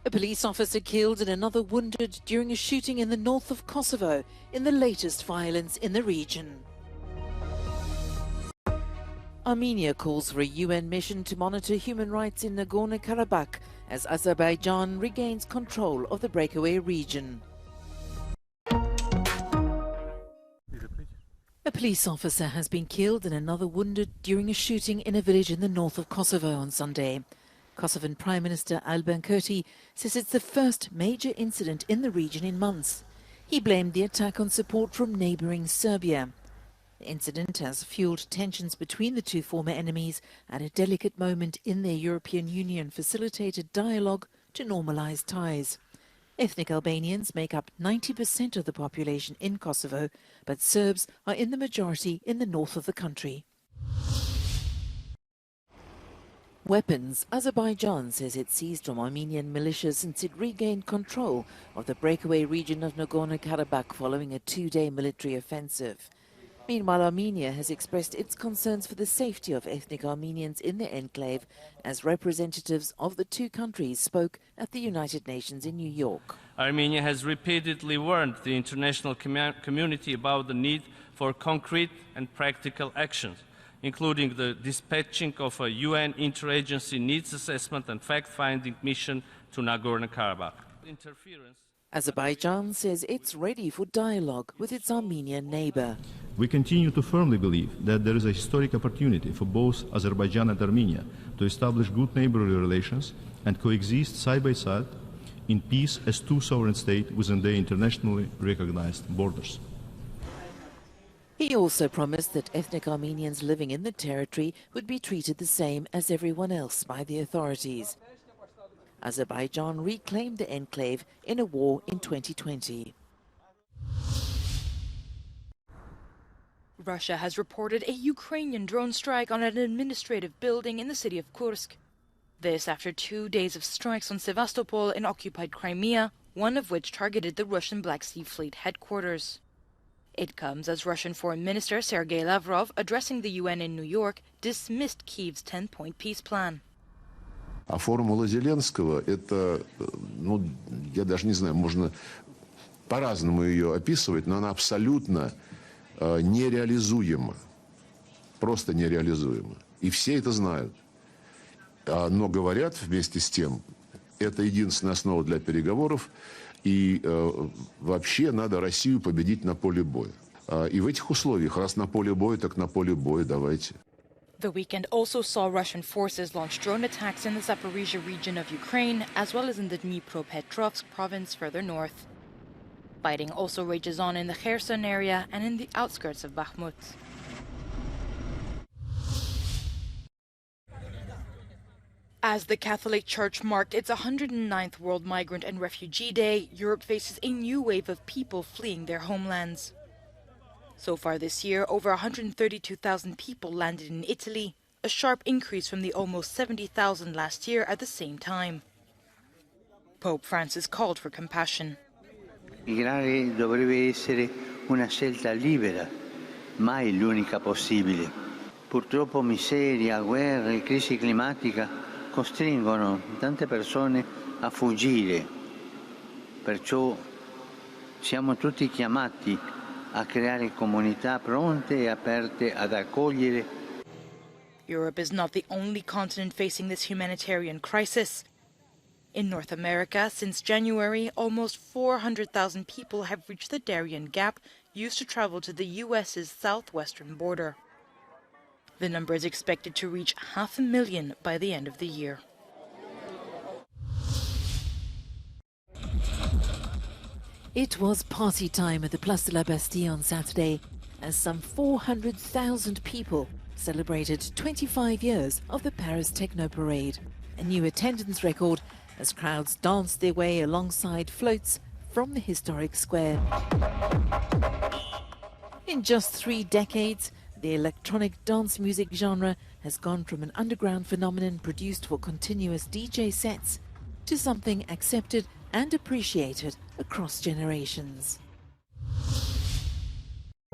A police officer killed and another wounded during a shooting in the north of Kosovo in the latest violence in the region. Armenia calls for a UN mission to monitor human rights in Nagorno-Karabakh as Azerbaijan regains control of the breakaway region. A police officer has been killed and another wounded during a shooting in a village in the north of Kosovo on Sunday. Kosovan Prime Minister Alban Kurti says it's the first major incident in the region in months. He blamed the attack on support from neighbouring Serbia. The incident has fueled tensions between the two former enemies at a delicate moment in their European Union facilitated dialogue to normalise ties. Ethnic Albanians make up 90% of the population in Kosovo, but Serbs are in the majority in the north of the country. Weapons. Azerbaijan says it seized from Armenian militias since it regained control of the breakaway region of Nagorno-Karabakh following a two-day military offensive. Meanwhile, Armenia has expressed its concerns for the safety of ethnic Armenians in the enclave as representatives of the two countries spoke at the United Nations in New York. Armenia has repeatedly warned the international community about the need for concrete and practical actions, including the dispatching of a UN interagency needs assessment and fact-finding mission to Nagorno-Karabakh. Azerbaijan says it's ready for dialogue with its Armenian neighbor. We continue to firmly believe that there is a historic opportunity for both Azerbaijan and Armenia to establish good neighborly relations and coexist side by side in peace as two sovereign states within their internationally recognized borders. He also promised that ethnic Armenians living in the territory would be treated the same as everyone else by the authorities. Azerbaijan reclaimed the enclave in a war in 2020. Russia has reported a Ukrainian drone strike on an administrative building in the city of Kursk. This after 2 days of strikes on Sevastopol in occupied Crimea, one of which targeted the Russian Black Sea Fleet headquarters. It comes as Russian Foreign Minister Sergei Lavrov, addressing the UN in New York, dismissed Kyiv's 10-point peace plan. А формула Зеленского, это, я даже не знаю, можно по-разному ее описывать, но она абсолютно нереализуема. Просто нереализуема. И все это знают. Но говорят вместе с тем, это единственная основа для переговоров, и вообще надо Россию победить на поле боя. И в этих условиях, раз на поле боя, так на поле боя давайте. The weekend also saw Russian forces launch drone attacks in the Zaporizhia region of Ukraine, as well as in the Dnipropetrovsk province further north. Fighting also rages on in the Kherson area and in the outskirts of Bakhmut. As the Catholic Church marked its 109th World Migrant and Refugee Day, Europe faces a new wave of people fleeing their homelands. So far this year, over 132,000 people landed in Italy, a sharp increase from the almost 70,000 last year at the same time. Pope Francis called for compassion. Migrare dovrebbe essere una scelta libera, mai l'unica possibile. Purtroppo miseria, guerre e crisi climatica costringono tante persone a fuggire. Perciò siamo tutti chiamati a creare comunità pronte e aperte ad accogliere. Europe is not the only continent facing this humanitarian crisis. In North America, since January, almost 400,000 people have reached the Darien Gap used to travel to the U.S.'s southwestern border. The number is expected to reach 500,000 by the end of the year. It was party time at the Place de la Bastille on Saturday as some 400,000 people celebrated 25 years of the Paris Techno Parade, a new attendance record as crowds danced their way alongside floats from the historic square. In just 3 decades, the electronic dance music genre has gone from an underground phenomenon produced for continuous DJ sets to something accepted and appreciated across generations.